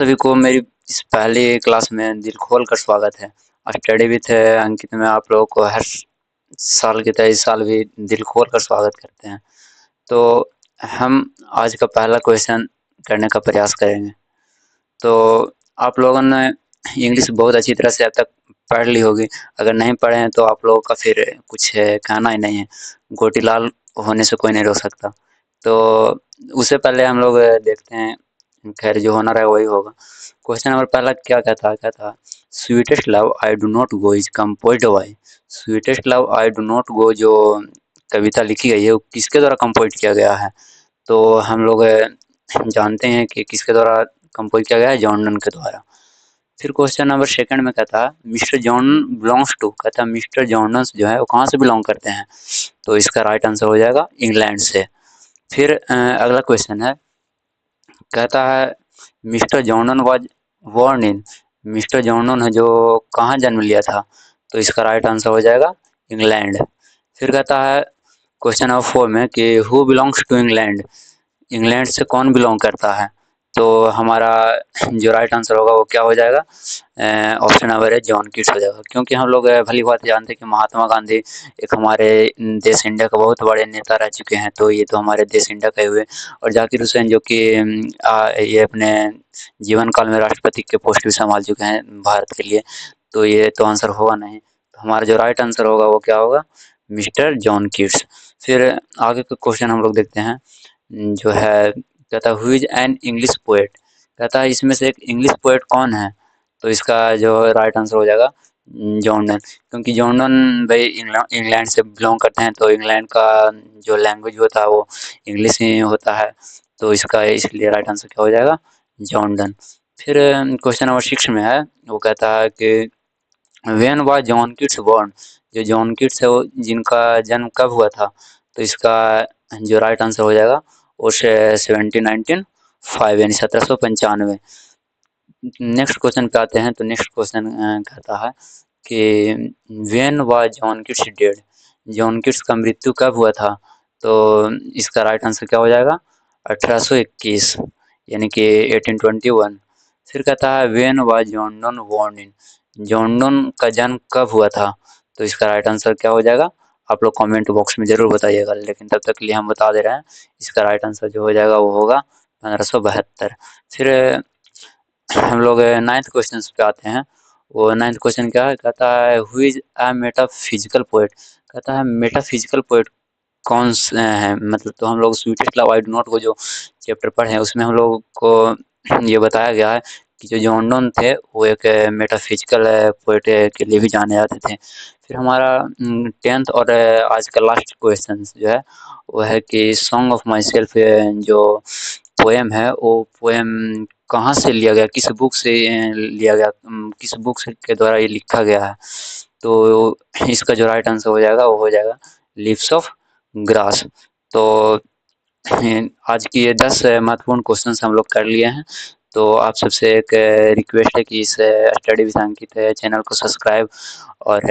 सभी को मेरी इस पहली क्लास में दिल खोल कर स्वागत है। स्टडी विथ अंकित में आप लोगों को हर साल की तरह इस साल भी दिल खोल कर स्वागत करते हैं। तो हम आज का पहला क्वेश्चन करने का प्रयास करेंगे। तो आप लोगों ने इंग्लिश बहुत अच्छी तरह से अब तक पढ़ ली होगी। अगर नहीं पढ़े हैं तो आप लोगों का फिर कुछ कहना ही नहीं है। गोटीलाल होने से कोई नहीं रोक सकता। तो उससे पहले हम लोग देखते हैं, खैर जो होना रहा वही होगा। क्वेश्चन नंबर पहला क्या कहता, sweetest love I do not go is composed bye. Sweetest love I do not go जो कविता लिखी गई है वो किसके द्वारा कंपोज किया गया है? तो हम लोग जानते हैं कि किसके द्वारा कंपोज किया गया है, जॉन डन के द्वारा। फिर क्वेश्चन नंबर सेकंड में कहता है मिस्टर जॉन बिलोंग्स टू, कहता है मिस्टर जॉनस जो है वो कहाँ से बिलोंग करते हैं? तो इसका राइट आंसर हो जाएगा इंग्लैंड से। फिर अगला क्वेश्चन है, कहता है mister Jordan was born in, mister Jordan है जो कहाँ जन्म लिया था? तो इसका राइट आंसर हो जाएगा इंग्लैंड। फिर कहता है क्वेश्चन नंबर 4 में कि who belongs to England, England से कौन बिलोंग करता है? तो हमारा जो राइट आंसर होगा वो क्या हो जाएगा? ऑप्शन नंबर है जॉन कीट्स हो जाएगा। क्योंकि हम लोग भली बात जानते हैं कि महात्मा गांधी एक हमारे देश इंडिया के बहुत बड़े नेता रह चुके हैं। तो ये तो हमारे देश इंडिया के हुए। और जाकिर हुसैन जो कि ये अपने जीवन काल में राष्ट्रपति के पोस्ट भी संभाल चुके हैं भारत के लिए। तो ये तो आंसर होगा नहीं। तो हमारा जो राइट आंसर होगा वो क्या होगा? Mister John Keats. फिर आगे का क्वेश्चन हम लोग देखते हैं, जो है कहता है who is an English poet, कहता है इसमें से एक इंग्लिश पोएट कौन है? तो इसका जो राइट आंसर हो जाएगा जॉन डन। क्योंकि जॉन डन भाई इंग्लैंड से बिलोंग करते हैं। तो इंग्लैंड का जो लैंग्वेज होता है वो इंग्लिश ही होता है। तो इसका इसलिए राइट आंसर क्या हो जाएगा? John Donne. फिर क्वेश्चन नंबर 6 में है, वो कहता है कि when was John Keats born, जो जॉन कीट्स है वो जिनका जन्म कब हुआ था? तो इसका जो राइट आंसर हो जाएगा वो 1795 यानी 1795। नेक्स्ट क्वेश्चन पे आते हैं। तो नेक्स्ट क्वेश्चन कहता है कि when was John Keats dead, John Keats का मृत्यु कब हुआ था? तो इसका राइट आंसर क्या हो जाएगा? 1821 यानी कि 1821। फिर कहता है when was John Donne born in, John Donne का जन्म कब हुआ था? तो इसका राइट आंसर क्या हो जाएगा? आप लोग कमेंट बॉक्स में ज़रूर बताइएगा। लेकिन तब तक के लिए हम बता दे रहे हैं, इसका राइट आंसर जो हो जाएगा वो होगा 1572। फिर हम लोग 9th क्वेश्चन पे आते हैं। वो 9th क्वेश्चन क्या है, कहता है who is a metaphysical poet, कहता है मेटाफिजिकल पोएट कौन है? मतलब तो हम लोग sweetest love I do not को जो चैप्टर पढ़े हैं उसमें हम लोग को ये बताया गया है कि जो जॉन डन थे वो एक मेटाफिजिकल पोएट के लिए भी जाने जाते थे। फिर हमारा 10th और आज का लास्ट क्वेश्चन जो है वो है कि सॉन्ग ऑफ माई सेल्फ जो पोएम है वो पोएम कहाँ से लिया गया, किस बुक से लिया गया, किस बुक से के द्वारा ये लिखा गया है? तो इसका जो राइट आंसर हो जाएगा वो हो जाएगा लीव्स ऑफ ग्रास। तो आज की ये 10 महत्वपूर्ण क्वेश्चंस हम लोग कर लिए हैं। तो आप सबसे एक रिक्वेस्ट है कि इस स्टडी विद अंकित चैनल को सब्सक्राइब और